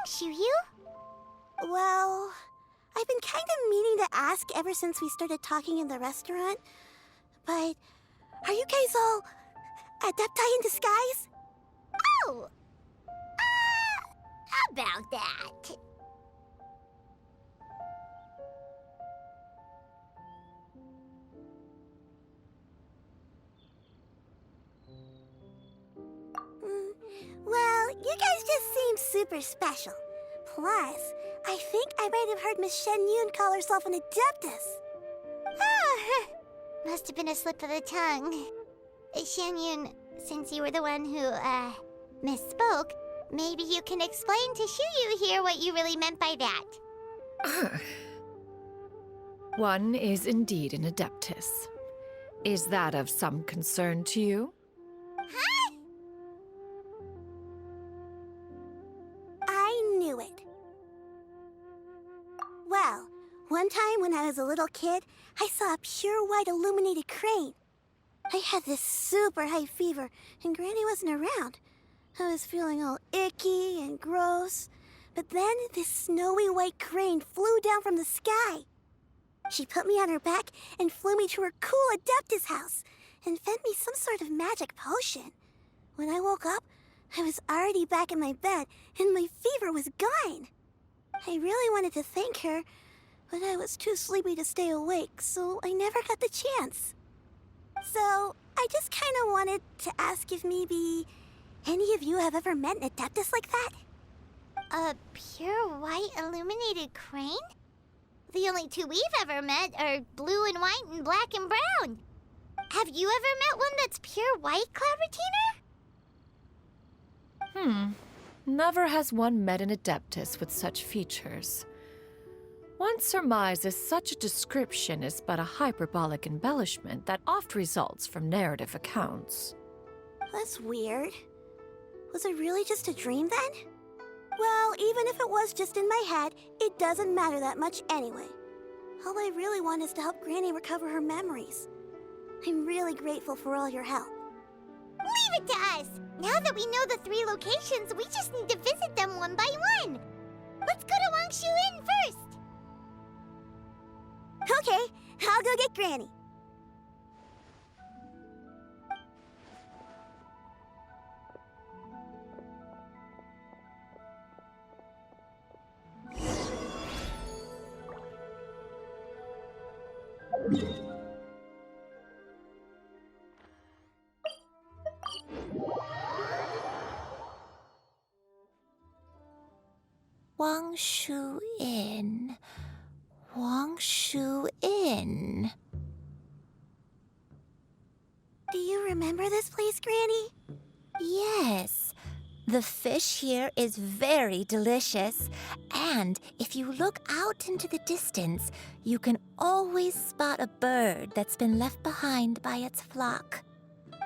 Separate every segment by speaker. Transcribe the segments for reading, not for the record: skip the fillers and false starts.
Speaker 1: Shiryu?
Speaker 2: Well, I've been kind of meaning to ask ever since we started talking in the restaurant. But are you guys all adepti in disguise?
Speaker 1: Oh! About that.
Speaker 2: Well, you guys just seem super special. Plus, I think I might have heard Miss XIANYUN call herself an adeptus.
Speaker 1: Oh, must have been a slip of the tongue. XIANYUN, since you were the one who, misspoke, maybe you can explain to Shiryu here what you really meant by that.
Speaker 3: One is indeed an adeptus. Is that of some concern to you?
Speaker 1: Huh?
Speaker 2: I knew it. Well, one time when I was a little kid, I saw a pure white illuminated crane. I had this super high fever, and Granny wasn't around. I was feeling all icky and gross. But then this snowy white crane flew down from the sky. She put me on her back and flew me to her cool Adeptus house and fed me some sort of magic potion. When I woke up, I was already back in my bed and my fever was gone. I really wanted to thank her, but I was too sleepy to stay awake, so I never got the chance. So, I just kind of wanted to ask if maybe any of you have ever met an Adeptus like that?
Speaker 1: A pure white illuminated crane? The only two we've ever met are blue and white and black and brown. Have you ever met one that's pure white, Cloud Retainer?
Speaker 3: Never has one met an adeptus with such features. One surmises such a description is but a hyperbolic embellishment that oft results from narrative accounts.
Speaker 2: That's weird. Was it really just a dream then? Well, even if it was just in my head, it doesn't matter that much anyway. All I really want is to help Granny recover her memories. I'm really grateful for all your help.
Speaker 1: Leave it to us! Now that we know the 3 locations, we just need to visit them one by one. Let's go to Wangshu Inn first.
Speaker 2: Okay, I'll go get Granny.
Speaker 4: Wangshu Inn. Wangshu Inn.
Speaker 2: Do you remember this place, Granny?
Speaker 4: Yes. The fish here is very delicious. And if you look out into the distance, you can always spot a bird that's been left behind by its flock.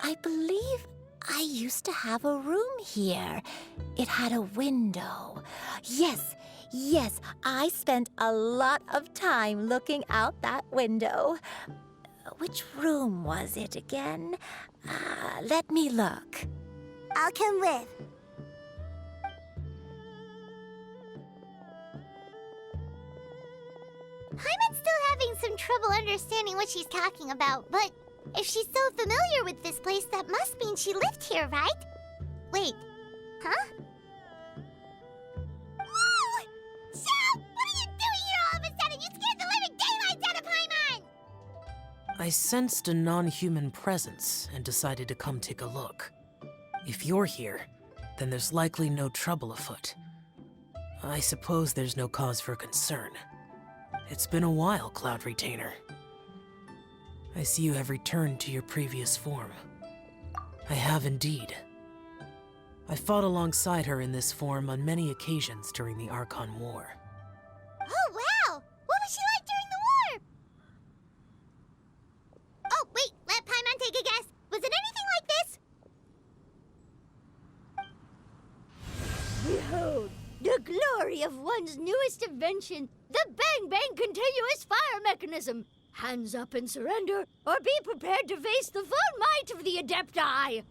Speaker 4: I believe I used to have a room here. It had a window. Yes, I spent a lot of time looking out that window. Which room was it again? Let me look.
Speaker 2: I'll come with.
Speaker 1: Paimon's still having some trouble understanding what she's talking about, but if she's so familiar with this place, that must mean she lived here, right? Wait, huh? Whoa! Shao! What are you doing here all of a sudden? You scared the living daylights out of Paimon!
Speaker 5: I sensed a non-human presence and decided to come take a look. If you're here, then there's likely no trouble afoot. I suppose there's no cause for concern. It's been a while, Cloud Retainer. I see you have returned to your previous form. I have indeed. I fought alongside her in this form on many occasions during the Archon War.
Speaker 1: Oh, wow! What was she like during the war? Oh, wait, let Paimon take a guess. Was it anything like this?
Speaker 6: Behold, the glory of one's newest invention, the Bang Bang Continuous Fire Mechanism. Hands up and surrender, or be prepared to face the full might of the Adepti.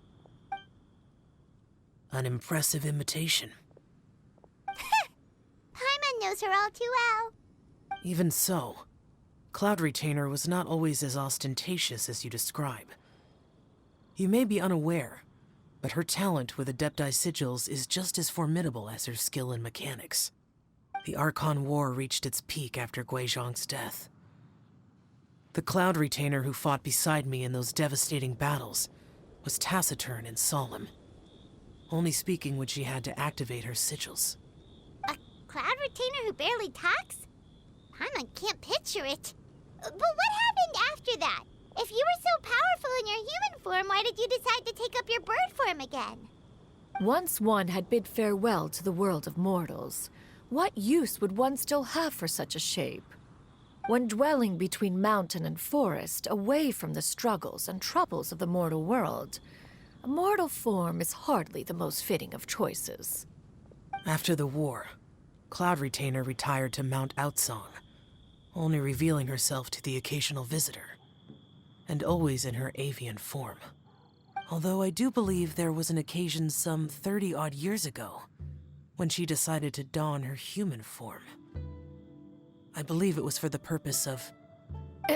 Speaker 5: An impressive imitation.
Speaker 1: knows her all too well.
Speaker 5: Even so, Cloud Retainer was not always as ostentatious as you describe. You may be unaware, but her talent with Adepti sigils is just as formidable as her skill in mechanics. The Archon War reached its peak after Guizhong's death. The Cloud Retainer who fought beside me in those devastating battles was taciturn and solemn, only speaking when she had to activate her sigils.
Speaker 1: A Cloud Retainer who barely talks? I can't picture it. But what happened after that? If you were so powerful in your human form, why did you decide to take up your bird form again?
Speaker 3: Once one had bid farewell to the world of mortals, what use would one still have for such a shape? When dwelling between mountain and forest, away from the struggles and troubles of the mortal world, a mortal form is hardly the most fitting of choices.
Speaker 5: After the war, Cloud Retainer retired to Mount Outsong, only revealing herself to the occasional visitor, and always in her avian form. Although I do believe there was an occasion some 30-odd years ago when she decided to don her human form. I believe it was for the purpose of...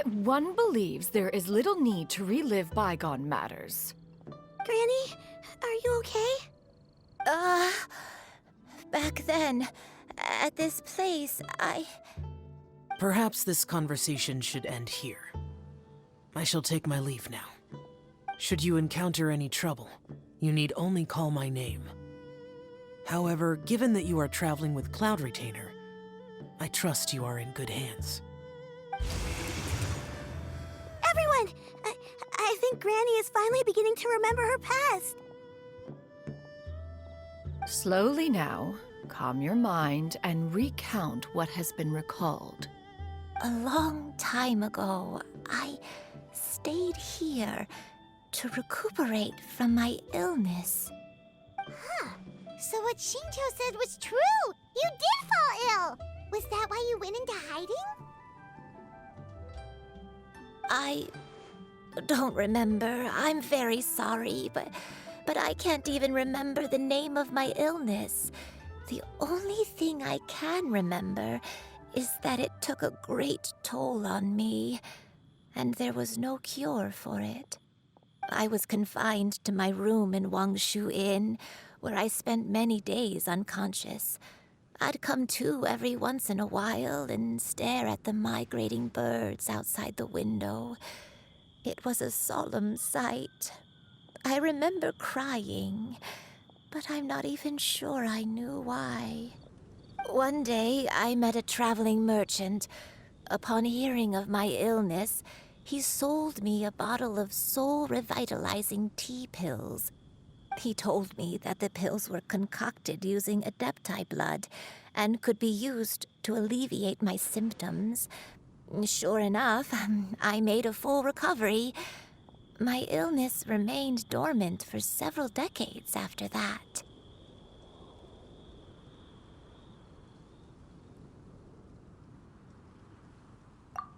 Speaker 3: One believes there is little need to relive bygone matters.
Speaker 2: Granny, are you okay?
Speaker 4: Back then, at this place,
Speaker 5: Perhaps this conversation should end here. I shall take my leave now. Should you encounter any trouble, you need only call my name. However, given that you are traveling with Cloud Retainer, I trust you are in good hands.
Speaker 2: Everyone! I think Granny is finally beginning to remember her past.
Speaker 3: Slowly now, calm your mind and recount what has been recalled.
Speaker 4: a long time ago, I stayed here to recuperate from my illness.
Speaker 1: So what Shinto said was true! You did fall ill! Was that why you went into hiding?
Speaker 4: I don't remember. I'm very sorry, but I can't even remember the name of my illness. The only thing I can remember is that it took a great toll on me, and there was no cure for it. I was confined to my room in Wangshu Inn, where I spent many days unconscious. I'd come to every once in a while and stare at the migrating birds outside the window. It was a solemn sight. I remember crying, but I'm not even sure I knew why. One day, I met a traveling merchant. Upon hearing of my illness, he sold me a bottle of soul-revitalizing tea pills. He told me that the pills were concocted using Adepti blood and could be used to alleviate my symptoms. Sure enough, I made a full recovery. My illness remained dormant for several decades after that.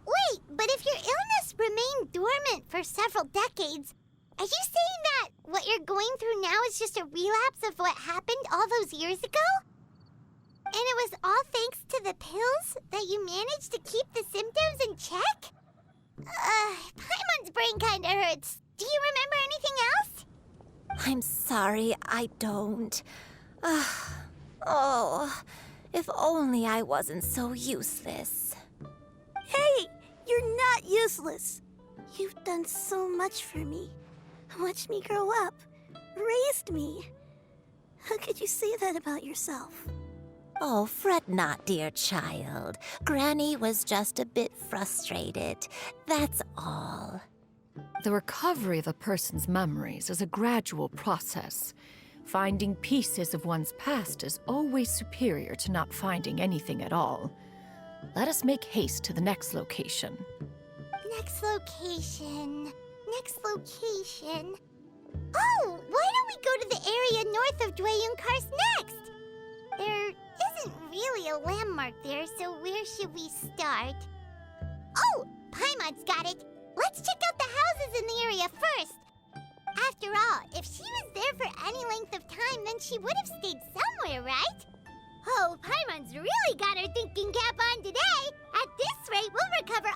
Speaker 1: Wait, but if your illness remained dormant for several decades, are you saying that what you're going through now is just a relapse of what happened all those years ago? And it was all thanks to the pills that you managed to keep the symptoms in check? Paimon's brain kinda hurts. Do you remember anything else?
Speaker 4: I'm sorry, I don't. Oh, if only I wasn't so useless.
Speaker 2: Hey, you're not useless. You've done so much for me. Watched me grow up. Raised me. How could you say that about yourself?
Speaker 4: Oh, fret not, dear child. Granny was just a bit frustrated. That's all.
Speaker 3: The recovery of a person's memories is a gradual process. Finding pieces of one's past is always superior to not finding anything at all. Let us make haste to the next location.
Speaker 1: Next location. Next location. Oh, why don't we go to the area north of Dwayunkars next? There isn't really a landmark there, so where should we start? Oh, Paimon's got it. Let's check out the houses in the area first. After all, if she was there for any length of time, then she would have stayed somewhere, right? Oh, Paimon Yun's really got her thinking cap on today. At this rate, we'll recover